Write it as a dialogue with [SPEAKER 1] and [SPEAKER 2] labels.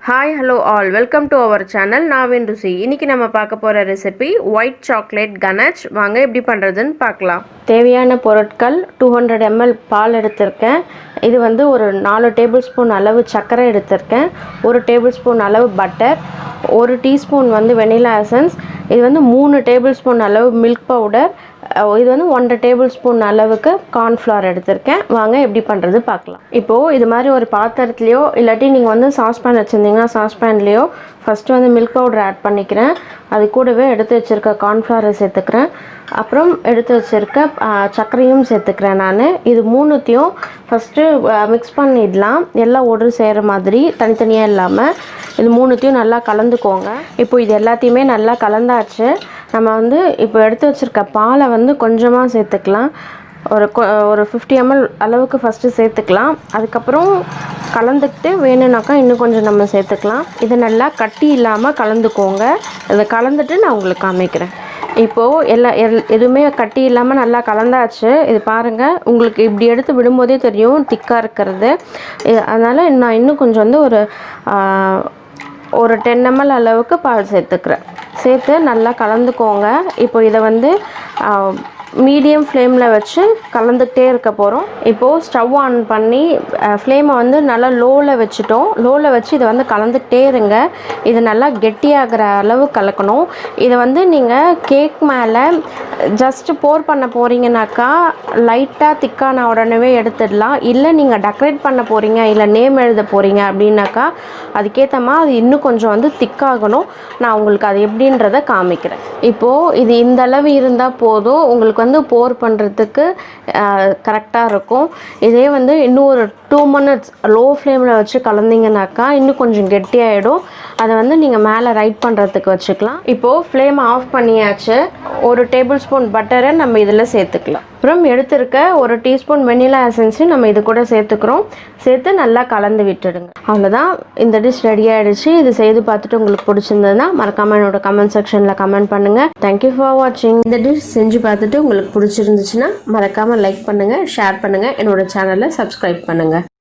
[SPEAKER 1] Hi, hello all. Welcome to our channel Naavin Rusi. இன்னைக்கு நம்ம பார்க்க போற ரெசிபி white chocolate ganache. வாங்க எப்படி பண்றதுன்னு பார்க்கலாம். தேவையான பொருட்கள் 200 ml பால் எடுத்துர்க்கேன். இது வந்து ஒரு 4 டேபிள்ஸ்பூன் அளவு சர்க்கரை எடுத்துர்க்கேன். 1 டேபிள்ஸ்பூன் அளவு பட்டர், 1 டீஸ்பூன் வந்து வெனிலா எசன்ஸ், இது வந்து 3 டேபிள்ஸ்பூன் அளவு மில்க் பவுடர், இது வந்து 1 டேபிள்ஸ்பூன் அளவுக்கு கார்ன்ஃப்ளவர் எடுத்திருக்கேன். வாங்க எப்படி பண்ணுறது பார்க்கலாம். இப்போது இது மாதிரி ஒரு பாத்திரத்துலையோ இல்லாட்டி நீங்கள் வந்து சாஸ்பேன் வச்சுருந்தீங்கன்னா சாஸ்பேன்லேயோ ஃபஸ்ட்டு வந்து மில்க் பவுடர் ஆட் பண்ணிக்கிறேன். அது கூடவே எடுத்து வச்சுருக்க கார்ன்ஃப்ளவரை சேர்த்துக்கிறேன். அப்புறம் எடுத்து வச்சுருக்க சர்க்கரையும் சேர்த்துக்கிறேன். நான் இது மூணுத்தையும் ஃபஸ்ட்டு மிக்ஸ் பண்ணிடலாம். எல்லாம் ஒன்று சேர மாதிரி தனித்தனியாக இல்லாமல் இது மூணுத்தையும் நல்லா கலந்துக்கோங்க. இப்போ இது எல்லாத்தையுமே நல்லா கலந்தாச்சு. நம்ம வந்து இப்போ எடுத்து வச்சுருக்க பாலை வந்து கொஞ்சமாக சேர்த்துக்கலாம். ஒரு 50 ml அளவுக்கு ஃபஸ்ட்டு சேர்த்துக்கலாம். அதுக்கப்புறம் கலந்துக்கிட்டு வேணும்னாக்கா இன்னும் கொஞ்சம் நம்ம சேர்த்துக்கலாம். இது நல்லா கட்டி இல்லாமல் கலந்துக்கோங்க. இதை கலந்துட்டு நான் உங்களுக்கு காமிக்கிறேன். இப்போது எதுவுமே கட்டி இல்லாமல் நல்லா கலந்தாச்சு. இது பாருங்கள், உங்களுக்கு இப்படி எடுத்து விடும்போதே தெரியும் திக்காக இருக்கிறது. அதனால் நான் இன்னும் கொஞ்சம் வந்து ஒரு 10 ml அளவுக்கு பால் சேர்த்து நல்லா கலந்துக்கோங்க. இப்போ இதை வந்து மீடியம் ஃப்ளேமில் வச்சு கலந்துக்கிட்டே இருக்க போகிறோம். இப்போது ஸ்டவ் ஆன் பண்ணி ஃப்ளேமை வந்து நல்லா லோவில் வச்சுட்டோம். லோவில் வச்சு இதை வந்து கலந்துக்கிட்டே இருங்க. இது நல்லா கெட்டியாகிற அளவு கலக்கணும். இதை வந்து நீங்கள் கேக் மேலே ஜஸ்ட்டு போர் பண்ண போகிறீங்கனாக்கா லைட்டாக திக்கான உடனே எடுத்துடலாம். இல்லை நீங்கள் டெக்கரேட் பண்ண போகிறீங்க, இல்லை நேம் எழுத போகிறீங்க அப்படின்னாக்கா அதுக்கேற்ற மாதிரி அது இன்னும் கொஞ்சம் வந்து திக்காகணும். நான் உங்களுக்கு அது எப்படின்றத காமிக்கிறேன். இப்போது இது இந்த அளவு இருந்தால் போதும். உங்களுக்கு வந்து போர் பண்ணுறதுக்கு கரெக்டாக இருக்கும். இதே வந்து இன்னும் ஒரு 2 minutes லோ ஃப்ளேமில் வச்சு கலந்தீங்கனாக்கா இன்னும் கொஞ்சம் கெட்டியாகிடும். அதை வந்து நீங்கள் மேலே ரைட் பண்ணுறதுக்கு வச்சுக்கலாம். இப்போது ஃப்ளேம் ஆஃப் பண்ணியாச்சு. 1 டேபிள்ஸ்பூன் பட்டரை நம்ம இதில் சேர்த்துக்கலாம். அப்புறம் எடுத்துருக்க 1 டீஸ்பூன் வெனிலா எசன்ஸு நம்ம இது கூட சேர்த்து நல்லா கலந்து விட்டுடுங்க. அவ்வளோதான், இந்த டிஷ் ரெடி ஆகிடுச்சு. இது செய்து பார்த்துட்டு உங்களுக்கு பிடிச்சிருந்ததுன்னா மறக்காமல் என்னோட கமெண்ட் செக்ஷனில் கமெண்ட் பண்ணுங்கள். தேங்க்யூ ஃபார் வாட்சிங். இந்த டிஷ் செஞ்சு பார்த்துட்டு உங்களுக்கு பிடிச்சிருந்துச்சுன்னா மறக்காமல் லைக் பண்ணுங்கள், ஷேர் பண்ணுங்கள், என்னோட சேனலை சப்ஸ்கிரைப் பண்ணுங்கள்.